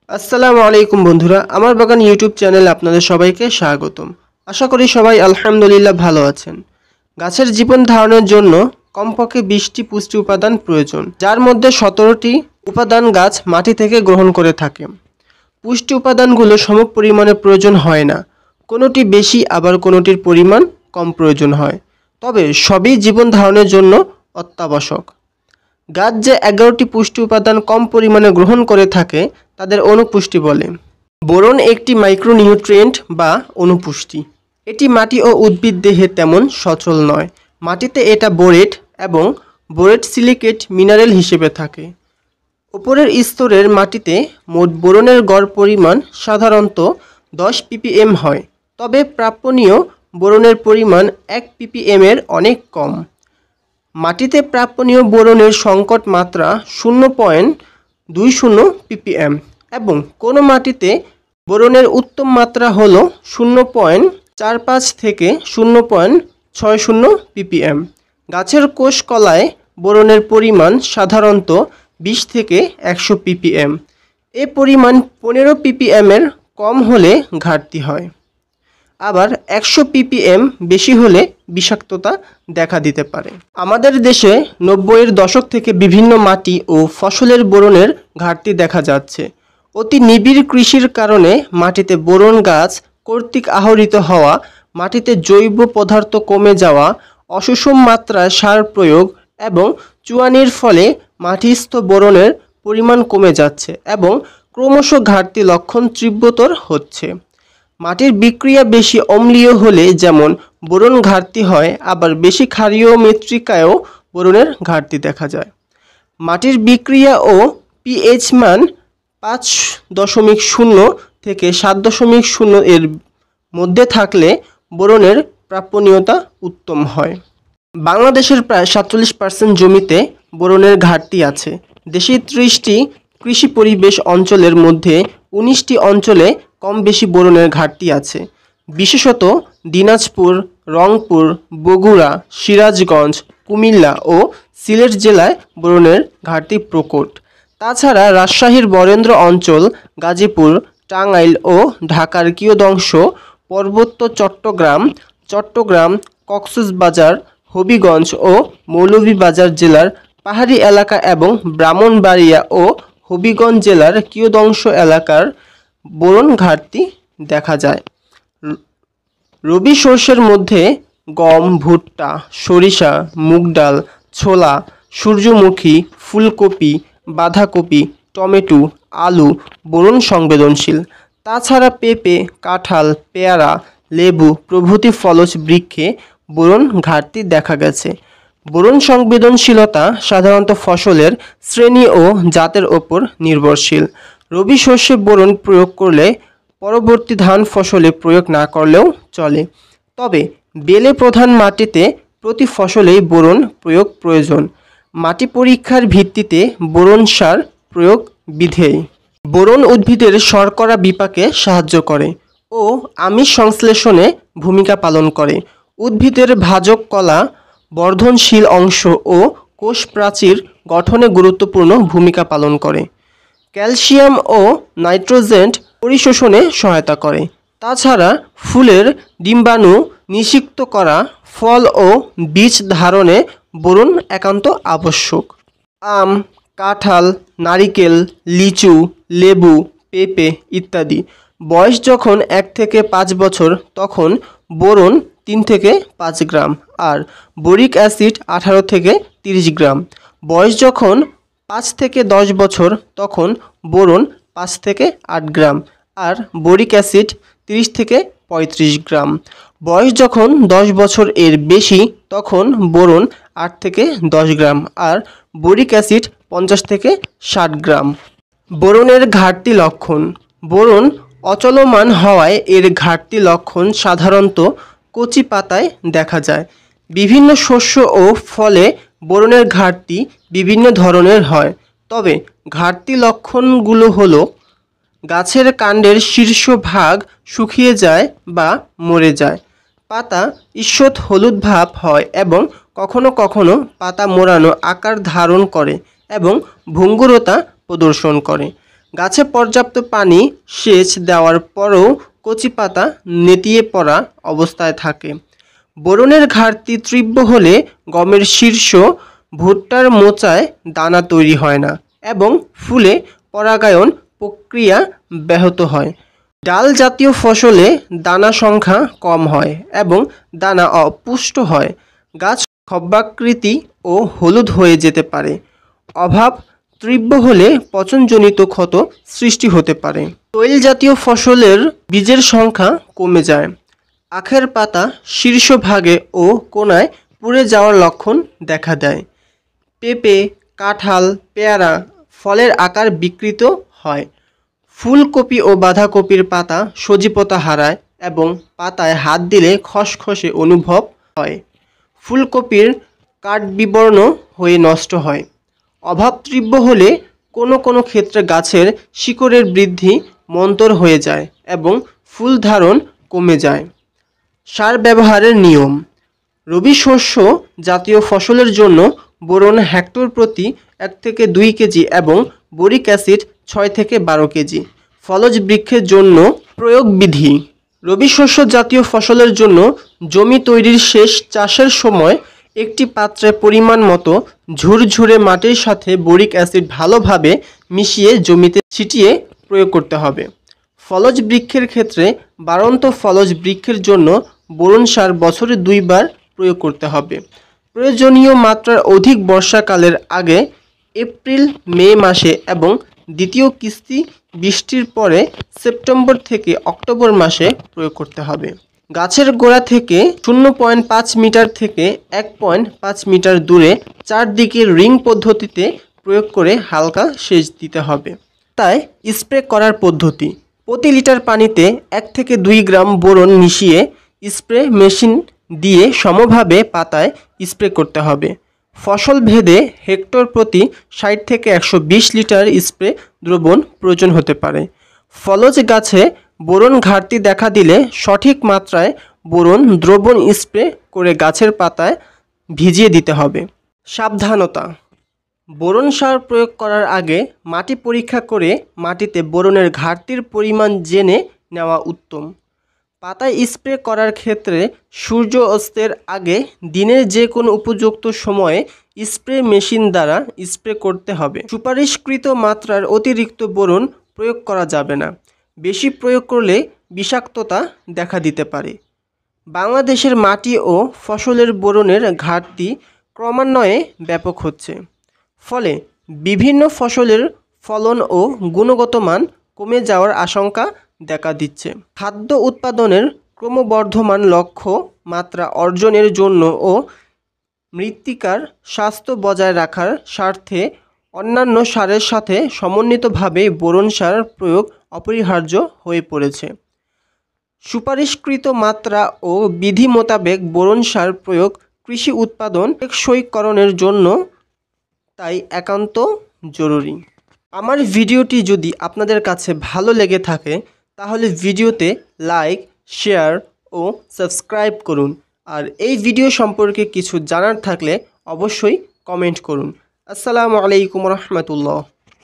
আসসালামু আলাইকুম বন্ধুরা, আমার বাগান ইউটিউব চ্যানেলে আপনাদের সবাইকে স্বাগতম। আশা করি সবাই আলহামদুলিল্লাহ ভালো আছেন। গাছের জীবন ধারণের জন্য কমপক্ষে 20টি পুষ্টি উপাদান প্রয়োজন, যার মধ্যে 17টি উপাদান গাছ মাটি থেকে গ্রহণ করে থাকে। পুষ্টি উপাদানগুলো সম পরিমাণে প্রয়োজন হয় না, কোনোটি বেশি আবার কোনোটির পরিমাণ কম প্রয়োজন হয়, তবে সবই জীবন ধারণের জন্য অত্যাবশ্যক। গাছ যে 11টি পুষ্টি উপাদান কম পরিমাণে গ্রহণ করে থাকে তাদের অনুপুষ্টি বলে। বোরন একটি মাইক্রোনিউট্রিয়েন্ট বা অনুপুষ্টি। এটি মাটি ও উদ্ভিদ দেহে তেমন সচল নয়। মাটিতে এটা বোরেট এবং বোরেট সিলিকেট মিনারেল হিসেবে থাকে। উপরের স্তরের মাটিতে মোট বোরনের গড় পরিমাণ সাধারণত 10 ppm হয়, তবে প্রাপ্যনীয় বোরনের পরিমাণ 1 ppm এর অনেক কম। মাটিতে প্রাপ্যনীয় বোরনের সংকট মাত্রা 0.20 ppm এবং কোনো মাটিতে বোরনের উত্তম মাত্রা হল 0.45 থেকে 0.60 ppm। গাছের কোষ কলায় বোরনের পরিমাণ সাধারণত 20 থেকে 100 ppm। এ পরিমাণ 15 ppm এর কম হলে ঘাটতি হয়, আবার 100 ppm বেশি হলে বিষাক্ততা দেখা দিতে পারে। আমাদের দেশে 90-এর দশক থেকে বিভিন্ন মাটি ও ফসলের বোরনের ঘাটতি দেখা যাচ্ছে। অতি নিবিড় কৃষির কারণে মাটিতে বোরন গাছ কর্তৃক আহরিত হওয়া, মাটিতে জৈব পদার্থ কমে যাওয়া, অসুষম মাত্রায় সার প্রয়োগ এবং চুয়ানির ফলে মাটিস্থ বোরনের পরিমাণ কমে যাচ্ছে এবং ক্রমশ ঘাটতি লক্ষণ তীব্রতর হচ্ছে। মাটির বিক্রিয়া বেশি অম্লীয় হলে যেমন বোরন ঘাটতি হয়, আবার বেশি ক্ষারীয় মৃত্তিকায়ও বোরনের ঘাটতি দেখা যায়। মাটির বিক্রিয়া ও পিএইচ মান 5.0 থেকে 7.0 এর মধ্যে থাকলে বোরনের প্রাপ্যনীয়তা উত্তম হয়। বাংলাদেশের প্রায় 47% জমিতে বোরনের ঘাটতি আছে। দেশের 30টি কৃষি পরিবেশ অঞ্চলের মধ্যে 19টি অঞ্চলে কম বেশি বোরনের ঘাটতি আছে। বিশেষত দিনাজপুর, রংপুর, বগুড়া, সিরাজগঞ্জ, কুমিল্লা ও সিলেট জেলায় বোরনের ঘাটতি প্রকট। তাছাড়া রাজশাহীর বরেন্দ্র অঞ্চল, গাজীপুর, টাঙ্গাইল ও ঢাকার কিয়দংশ, পার্বত্য চট্টগ্রাম, কক্সবাজার, হবিগঞ্জ ও মৌলভীবাজার জেলার পাহাড়ি এলাকা এবং ব্রাহ্মণবাড়িয়া ও হবিগঞ্জ জেলার কিয়দংশ এলাকার বোরন ঘাটতি দেখা যায়। রবি শস্যের মধ্যে গম, ভুট্টা, সরিষা, মুগ ডাল, ছোলা, সূর্যমুখী, ফুলকপি, বাঁধাকপি, টমেটো, আলু বোরন সংবেদনশীল। তাছাড়া পেঁপে, কাঁঠাল, পেয়ারা, লেবু প্রভৃতি ফলজ বৃক্ষে বোরন ঘাটতি দেখা গেছে। বোরন সংবেদনশীলতা সাধারণত ফসলের শ্রেণী ও জাতের ওপর নির্ভরশীল। রবি শস্যে বোরন প্রয়োগ করলে পরবর্তী ধান ফসলে প্রয়োগ না করলেও চলে, তবে বেলে প্রধান মাটিতে প্রতি ফসলেই বোরন প্রয়োগ প্রয়োজন। মাটি পরীক্ষার ভিত্তিতে বোরন সার প্রয়োগ বিধেয়। বোরন উদ্ভিদের শর্করা বিপাকে সাহায্য করে ও আমিষ সংশ্লেষণে ভূমিকা পালন করে। উদ্ভিদের ভাজক কলা, বর্ধনশীল অংশ ও কোষ প্রাচীর গঠনে গুরুত্বপূর্ণ ভূমিকা পালন করে। ক্যালসিয়াম ও নাইট্রোজেন পরিশোষণে সহায়তা করে। তাছাড়া ফুলের ডিম্বাণু নিষিক্ত করা, ফল ও বীজ ধারণে বোরন একান্ত আবশ্যক। আম, কাঁঠাল, নারিকেল, লিচু, লেবু, পেঁপে ইত্যাদি বয়স যখন 1 থেকে 5 বছর তখন বোরন 3 থেকে 5 গ্রাম আর বোরিক অ্যাসিড 18 থেকে 30 গ্রাম। বয়স যখন 5 থেকে 10 বছর তখন বোরন 5 থেকে 8 গ্রাম আর বোরিক অ্যাসিড 30 থেকে 35 গ্রাম। বয়স যখন 10 বছর এর বেশি তখন বোরন 8 থেকে 10 গ্রাম আর বোরিক অ্যাসিড 50 থেকে 60 গ্রাম। বোরনের ঘাটতি লক্ষণ। বোরন অচলমান হওয়ায় এর ঘাটতি লক্ষণ সাধারণত কচি পাতায় দেখা যায়। বিভিন্ন শস্য ও ফলে বোরনের ঘাটতি বিভিন্ন ধরনের হয়, তবে ঘাটতি লক্ষণগুলো হলো গাছের কাণ্ডের শীর্ষভাগ শুকিয়ে যায় বা মরে যায়, পাতা ঈষৎ হলুদ ভাব হয় এবং কখনো কখনো পাতা মোড়ানো আকার ধারণ করে এবং ভঙ্গুরতা প্রদর্শন করে। গাছে পর্যাপ্ত পানি সেচ দেওয়ার পরও কচি পাতা নেতিয়ে পড়া অবস্থায় থাকে। বোরনের ঘাটতি তীব্র হলে গমের শীর্ষ, ভুট্টার মোচায় দানা তৈরি হয় না এবং ফুলে পরাগায়ন প্রক্রিয়া ব্যাহত হয়। ডাল জাতীয় ফসলে দানা সংখ্যা কম হয় এবং দানা অপুষ্ট হয়। গাছ খব্বাকৃতি ও হলুদ হয়ে যেতে পারে। অভাব তীব্র হলে পচনজনিত ক্ষত সৃষ্টি হতে পারে। তৈল জাতীয় ফসলের বীজের সংখ্যা কমে যায়। আখের পাতা শীর্ষভাগে ও কোণায় পুড়ে যাওয়ার লক্ষণ দেখা দেয়। পেঁপে, কাঁঠাল, পেয়ারা ফলের আকার বিকৃত হয়। ফুলকপি ও বাঁধাকপির পাতা সজীবতা হারায় এবং পাতায় হাত দিলে খসখসে অনুভব হয়। ফুলকপির কাণ্ডবিবর্ণ হয়ে নষ্ট হয়। অভাব তীব্র হলে কোনো ক্ষেত্রে গাছের শিকড়ের বৃদ্ধি মন্থর হয়ে যায় এবং ফুল ধারণ কমে যায়। সার ব্যবহারের নিয়ম। রবি শস্য জাতীয় ফসলের জন্য বোরন হেক্টর প্রতি 1 থেকে 2 কেজি এবং বোরিক অ্যাসিড 6 থেকে 12 কেজি। ফলজ বৃক্ষের জন্য প্রয়োগ বিধি। রবি শস্য জাতীয় ফসলের জন্য জমি তৈরির শেষ চাষের সময় একটি পাত্রে পরিমাণ মতো ঝুরঝুরে মাটির সাথে বোরিক অ্যাসিড ভালোভাবে মিশিয়ে জমিতে ছিটিয়ে প্রয়োগ করতে হবে। ফলজ বৃক্ষের ক্ষেত্রে বাড়ন্ত ফলজ বৃক্ষের জন্য বোরন সার বছরে 2 বার প্রয়োগ করতে হবে। প্রয়োজনীয় মাত্রার অধিক বর্ষাকালের আগে এপ্রিল-মে মাসে এবং দ্বিতীয় কিস্তি বৃষ্টির পরে সেপ্টেম্বর থেকে অক্টোবর মাসে প্রয়োগ করতে হবে। গাছের গোড়া থেকে 0.5 মিটার থেকে 1.5 মিটার দূরে চারদিকে রিং পদ্ধতিতে প্রয়োগ করে হালকা সেচ দিতে হবে। তাই স্প্রে করার পদ্ধতি। প্রতি লিটার পানিতে 1 থেকে 2 গ্রাম বোরন মিশিয়ে স্প্রে মেশিন দিয়ে সমভাবে পাতায় স্প্রে করতে হবে। ফসল ভেদে হেক্টর প্রতি 60 থেকে 120 লিটার স্প্রে দ্রবণ প্রয়োজন হতে পারে। ফলজ গাছে বোরন ঘাটতি দেখা দিলে সঠিক মাত্রায় বোরন দ্রবণ স্প্রে করে গাছের পাতায় ভিজিয়ে দিতে হবে। সাবধানতা। বোরন সার প্রয়োগ করার আগে মাটি পরীক্ষা করে মাটিতে বোরনের ঘাটতির পরিমাণ জেনে নেওয়া উত্তম। পাতায় স্প্রে করার ক্ষেত্রে সূর্য অস্তের আগে দিনের যে কোনো উপযুক্ত সময়ে স্প্রে মেশিন দ্বারা স্প্রে করতে হবে। সুপারিশকৃত মাত্রার অতিরিক্ত বোরন প্রয়োগ করা যাবে না। বেশি প্রয়োগ করলে বিষাক্ততা দেখা দিতে পারে। বাংলাদেশের মাটি ও ফসলের বোরনের ঘাটতি ক্রমান্বয়ে ব্যাপক হচ্ছে। ফলে বিভিন্ন ফসলের ফলন ও গুণগত মান কমে যাওয়ার আশঙ্কা দেখা দিচ্ছে। খাদ্য উৎপাদনের ক্রমবর্ধমান লক্ষ্য মাত্রা অর্জনের জন্য ও মৃত্তিকার স্বাস্থ্য বজায় রাখার স্বার্থে অন্যান্য সারের সাথে সমন্বিতভাবে বোরন সার প্রয়োগ অপরিহার্য হয়ে পড়েছে। সুপারিশকৃত মাত্রা ও বিধি মোতাবেক বোরন সার প্রয়োগ কৃষি উৎপাদন টেকসইকরণের জন্য তাই একান্ত জরুরি। আমার ভিডিওটি যদি আপনাদের কাছে ভালো লেগে থাকে তাহলে ভিডিওতে লাইক, শেয়ার ও সাবস্ক্রাইব করুন। আর এই ভিডিও সম্পর্কে কিছু জানার থাকলে অবশ্যই কমেন্ট করুন। আসসালামু আলাইকুম রহমতুল্লাহ।